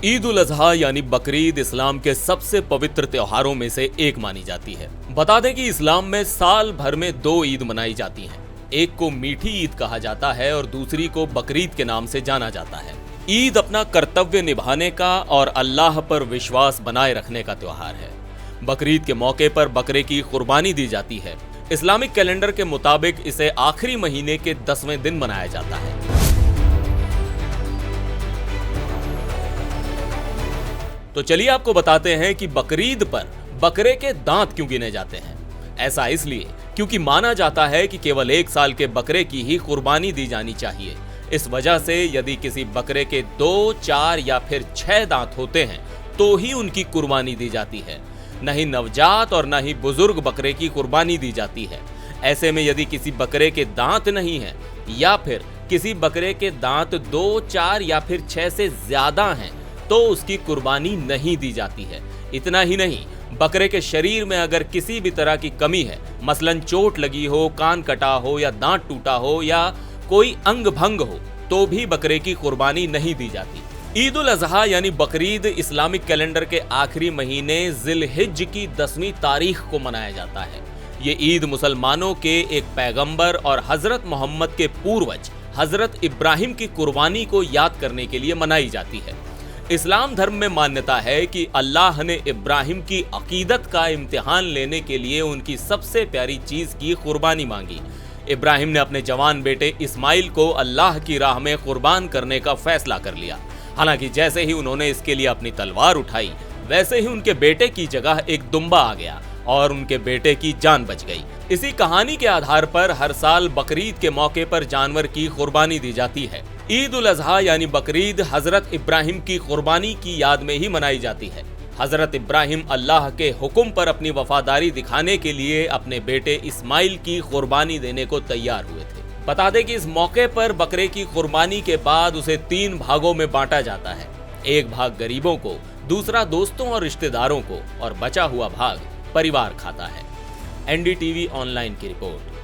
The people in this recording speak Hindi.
ईद उल अजहा यानी बकरीद इस्लाम के सबसे पवित्र त्योहारों में से एक मानी जाती है। बता दें कि इस्लाम में साल भर में 2 ईद मनाई जाती हैं। एक को मीठी ईद कहा जाता है और दूसरी को बकरीद के नाम से जाना जाता है। ईद अपना कर्तव्य निभाने का और अल्लाह पर विश्वास बनाए रखने का त्योहार है। बकरीद के मौके पर बकरे की कुर्बानी दी जाती है। इस्लामिक कैलेंडर के मुताबिक इसे आखिरी महीने के 10वें दिन मनाया जाता है। तो चलिए आपको बताते हैं कि बकरीद पर बकरे के दांत क्यों गिने जाते हैं। ऐसा इसलिए क्योंकि माना जाता है कि केवल 1 साल के बकरे की ही कुर्बानी दी जानी चाहिए। इस वजह से यदि किसी बकरे के 2, 4 या फिर 6 दांत होते हैं तो ही उनकी कुर्बानी दी जाती है, नहीं नवजात और न ही बुजुर्ग बकरे की कुर्बानी दी जाती है। ऐसे में यदि किसी बकरे के दांत नहीं है या फिर किसी बकरे के दांत 2, 4 या फिर 6 से ज्यादा हैं तो उसकी कुर्बानी नहीं दी जाती है। इतना ही नहीं, बकरे के शरीर में अगर किसी भी तरह की कमी है, मसलन चोट लगी हो, कान कटा हो या दांत टूटा हो या कोई अंग भंग हो, तो भी बकरे की कुर्बानी नहीं दी जाती। ईद उल अजहा यानी बकरीद इस्लामिक कैलेंडर के आखिरी महीने जिलहिज्ज की 10वीं तारीख को मनाया जाता है। ये ईद मुसलमानों के एक पैगंबर और हजरत मोहम्मद के पूर्वज हजरत इब्राहिम की कुर्बानी को याद करने के लिए मनाई जाती है। इस्लाम धर्म में मान्यता है कि अल्लाह ने इब्राहिम की अकीदत का इम्तिहान लेने के लिए उनकी सबसे प्यारी चीज की कुर्बानी मांगी। इब्राहिम ने अपने जवान बेटे इस्माइल को अल्लाह की राह में कुर्बान करने का फैसला कर लिया। हालांकि जैसे ही उन्होंने इसके लिए अपनी तलवार उठाई, वैसे ही उनके बेटे की जगह एक दुम्बा आ गया और उनके बेटे की जान बच गई। इसी कहानी के आधार पर हर साल बकरीद के मौके पर जानवर की कुर्बानी दी जाती है। ईद उल अजहा यानी बकरीद हजरत इब्राहिम की कुर्बानी की याद में ही मनाई जाती है। हजरत इब्राहिम अल्लाह के हुक्म पर अपनी वफादारी दिखाने के लिए अपने बेटे इस्माइल की कुर्बानी देने को तैयार हुए थे। बता दें कि इस मौके पर बकरे की कुर्बानी के बाद उसे 3 भागों में बांटा जाता है। एक भाग गरीबों को, दूसरा दोस्तों और रिश्तेदारों को और बचा हुआ भाग परिवार खाता है। एनडीटीवी ऑनलाइन की रिपोर्ट।